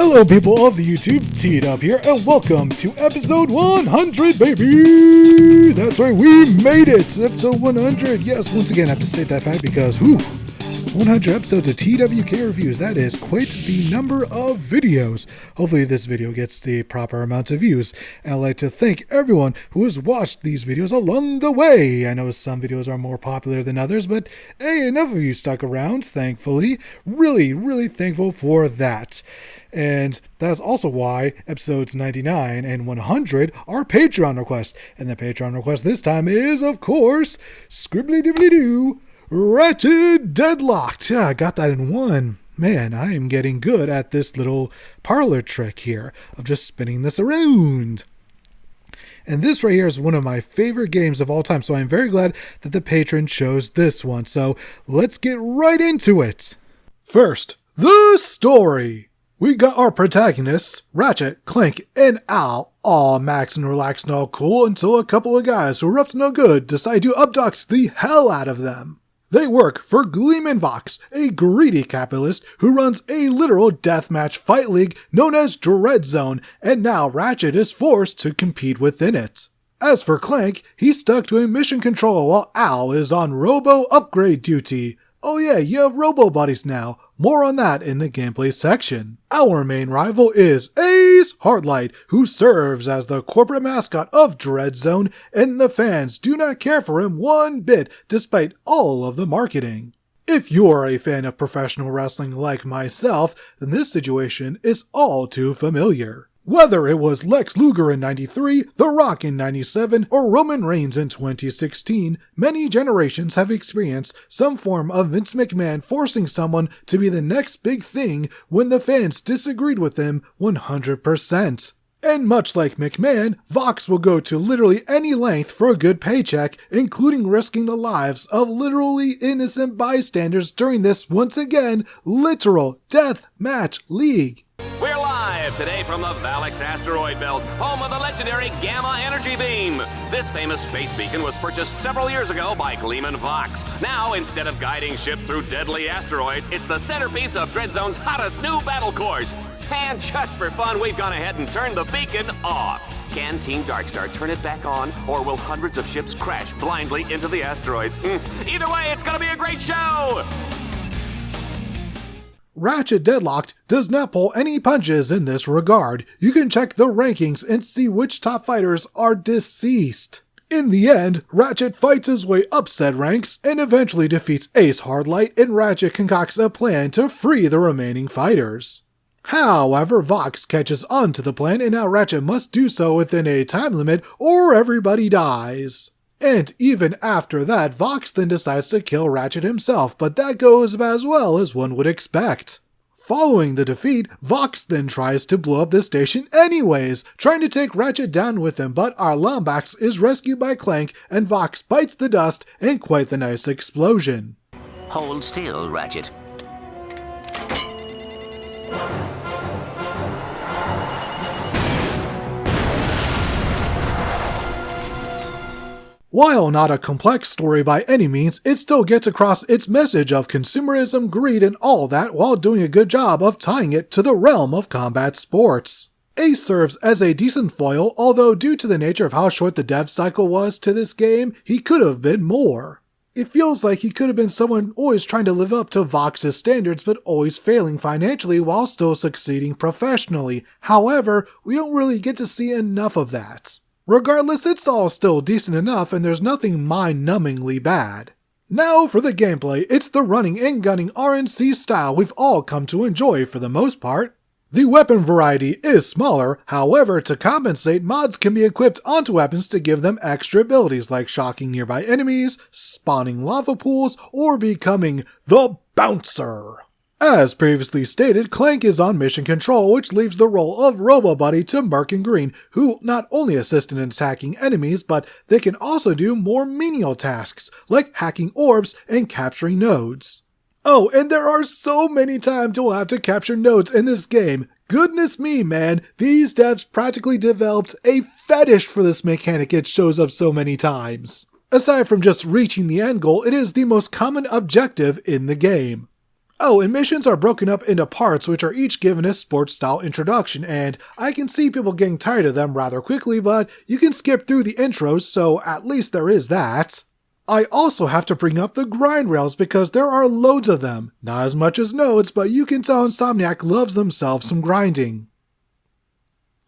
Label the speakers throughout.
Speaker 1: Hello people of the YouTube, T-Dub here, and welcome to episode 100, baby! That's right, we made it! Episode 100, yes, once again I have to state that fact because, 100 episodes of TWK Reviews, that is quite the number of videos. Hopefully this video gets the proper amount of views, and I'd like to thank everyone who has watched these videos along the way. I know some videos are more popular than others, but hey, enough of you stuck around, thankfully. Really thankful for that. And that's also why episodes 99 and 100 are Patreon requests. And the Patreon request this time is, of course, Scribbly-Dibbly-Doo, Ratchet Deadlocked. Yeah, I got that in one. Man, I am getting good at this little parlor trick here of just spinning this around. And this right here is one of my favorite games of all time, so I'm very glad that the patron chose this one. So let's get right into it. First, the story. We got our protagonists, Ratchet, Clank, and Al, all max and relaxed and all cool until a couple of guys who are up to no good decide to abduct the hell out of them. They work for Gleeman Vox, a greedy capitalist who runs a literal deathmatch fight league known as Dread Zone, and now Ratchet is forced to compete within it. As for Clank, he's stuck doing mission control while Al is on robo upgrade duty. Oh yeah, you have robo buddies now. More on that in the gameplay section. Our main rival is Ace Hardlight, who serves as the corporate mascot of Dread Zone, and the fans do not care for him one bit despite all of the marketing. If you're a fan of professional wrestling like myself, then this situation is all too familiar. Whether it was Lex Luger in 93, The Rock in 97, or Roman Reigns in 2016, many generations have experienced some form of Vince McMahon forcing someone to be the next big thing when the fans disagreed with him 100%. And much like McMahon, Vox will go to literally any length for a good paycheck, including risking the lives of literally innocent bystanders during this, once again, literal death match league.
Speaker 2: We're live today from the Valix asteroid belt, home of the legendary Gamma Energy Beam. This famous space beacon was purchased several years ago by Gleeman Vox. Now, instead of guiding ships through deadly asteroids, it's the centerpiece of Dread Zone's hottest new battle course. And just for fun, we've gone ahead and turned the beacon off. Can Team Darkstar turn it back on, or will hundreds of ships crash blindly into the asteroids? Either way, it's gonna be a great show!
Speaker 1: Ratchet Deadlocked does not pull any punches in this regard. You can check the rankings and see which top fighters are deceased. In the end, Ratchet fights his way up said ranks and eventually defeats Ace Hardlight, and Ratchet concocts a plan to free the remaining fighters. However, Vox catches on to the plan, and now Ratchet must do so within a time limit or everybody dies. And even after that, Vox then decides to kill Ratchet himself, but that goes about as well as one would expect. Following the defeat, Vox then tries to blow up the station anyways, trying to take Ratchet down with him, but our Lombax is rescued by Clank, and Vox bites the dust in quite the nice explosion.
Speaker 3: Hold still, Ratchet.
Speaker 1: While not a complex story by any means, it still gets across its message of consumerism, greed, and all that while doing a good job of tying it to the realm of combat sports. Ace serves as a decent foil, although due to the nature of how short the dev cycle was to this game, he could have been more. It feels like he could have been someone always trying to live up to Vox's standards but always failing financially while still succeeding professionally. However, we don't really get to see enough of that. Regardless, it's all still decent enough and there's nothing mind-numbingly bad. Now for the gameplay, it's the running and gunning RNC style we've all come to enjoy for the most part. The weapon variety is smaller, however, to compensate, mods can be equipped onto weapons to give them extra abilities like shocking nearby enemies, spawning lava pools, or becoming the Bouncer. As previously stated, Clank is on mission control, which leaves the role of Robo-Buddy to Merc and Green, who not only assist in attacking enemies, but they can also do more menial tasks, like hacking orbs and capturing nodes. Oh, and there are so many times you'll have to capture nodes in this game. Goodness me, man, these devs practically developed a fetish for this mechanic. It shows up so many times. Aside from just reaching the end goal, it is the most common objective in the game. Oh, and missions are broken up into parts which are each given a sports-style introduction, and I can see people getting tired of them rather quickly, but you can skip through the intros, so at least there is that. I also have to bring up the grind rails because there are loads of them. Not as much as nodes, but you can tell Insomniac loves themselves some grinding.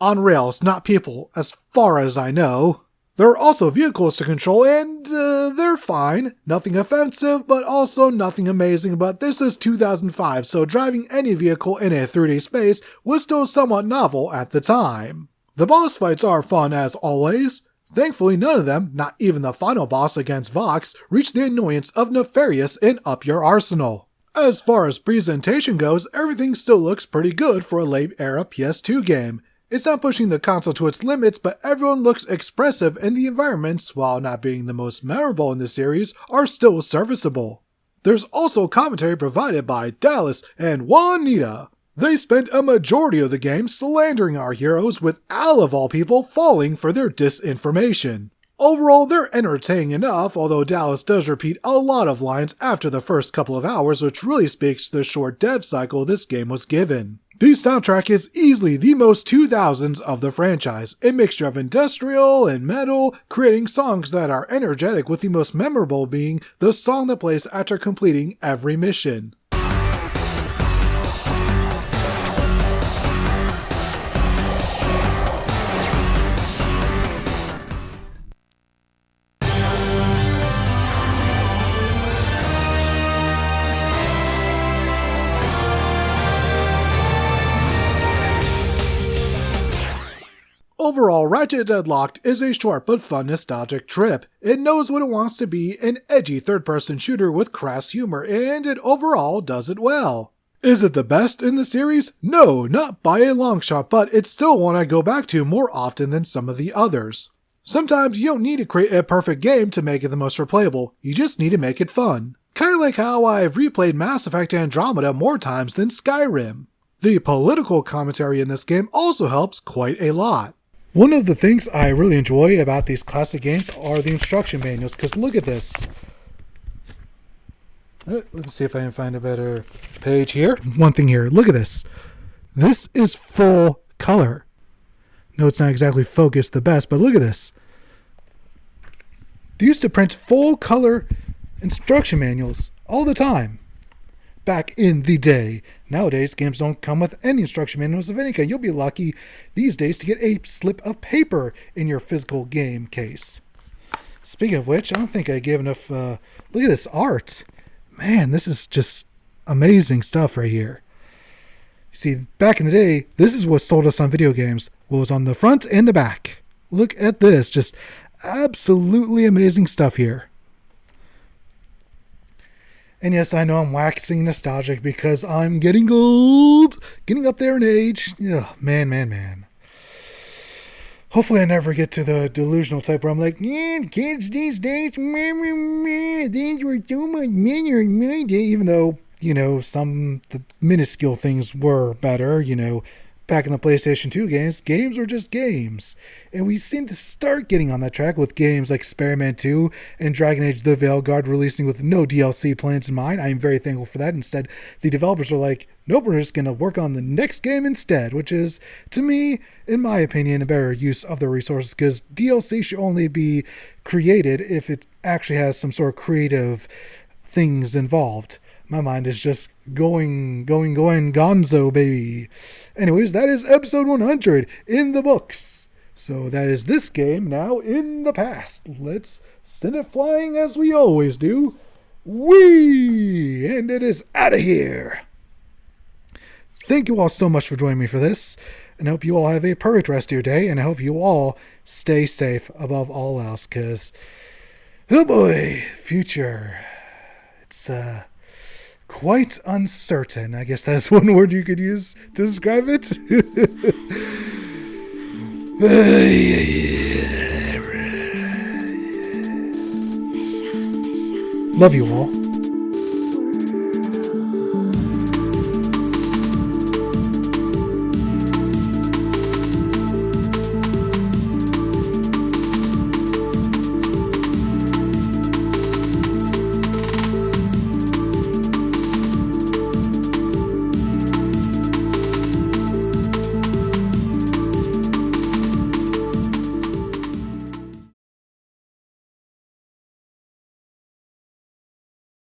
Speaker 1: On rails, not people, as far as I know. There are also vehicles to control, and they're fine. Nothing offensive, but also nothing amazing, but this is 2005, so driving any vehicle in a 3D space was still somewhat novel at the time. The boss fights are fun as always. Thankfully, none of them, not even the final boss against Vox, reach the annoyance of Nefarious in Up Your Arsenal. As far as presentation goes, everything still looks pretty good for a late-era PS2 game. It's not pushing the console to its limits, but everyone looks expressive and the environments, while not being the most memorable in the series, are still serviceable. There's also commentary provided by Dallas and Juanita. They spent a majority of the game slandering our heroes, with Al of all people falling for their disinformation. Overall, they're entertaining enough, although Dallas does repeat a lot of lines after the first couple of hours, which really speaks to the short dev cycle this game was given. The soundtrack is easily the most 2000s of the franchise, a mixture of industrial and metal, creating songs that are energetic, with the most memorable being the song that plays after completing every mission. Overall, Ratchet Deadlocked is a short but fun nostalgic trip. It knows what it wants to be, an edgy third-person shooter with crass humor, and it overall does it well. Is it the best in the series? No, not by a long shot, but it's still one I go back to more often than some of the others. Sometimes you don't need to create a perfect game to make it the most replayable, you just need to make it fun. Kinda like how I've replayed Mass Effect Andromeda more times than Skyrim. The political commentary in this game also helps quite a lot. One of the things I really enjoy about these classic games are the instruction manuals, because look at this. Let me see if I can find a better page here. One thing here, look at this. This is full color. No, it's not exactly focused the best, but look at this. They used to print full color instruction manuals all the time. Back in the day. Nowadays, games don't come with any instruction manuals of any kind. You'll be lucky these days to get a slip of paper in your physical game case. Speaking of which, I don't think I gave enough... look at this art. Man, this is just amazing stuff right here. You see, back in the day, this is what sold us on video games. What was on the front and the back. Look at this. Just absolutely amazing stuff here. And yes, I know I'm waxing nostalgic because I'm getting old, getting up there in age. Ugh, man. Hopefully I never get to the delusional type where I'm like, yeah, kids these days, things were so much better in my day. Even though, some the minuscule things were better, back in the PlayStation 2 games were just games. And we seem to start getting on that track with games like Spider-Man 2 and Dragon Age The Veilguard releasing with no DLC plans in mind. I am very thankful for that. Instead, the developers are like, nope, we're just going to work on the next game instead, which is, to me, in my opinion, a better use of the resources, because DLC should only be created if it actually has some sort of creative things involved. My mind is just going gonzo, baby. Anyways, that is episode 100 in the books. So that is this game now in the past. Let's send it flying as we always do. Whee! And it is out of here. Thank you all so much for joining me for this. And I hope you all have a perfect rest of your day. And I hope you all stay safe above all else. Because, oh boy, future. It's, quite uncertain. I guess that's one word you could use to describe it. Love you all.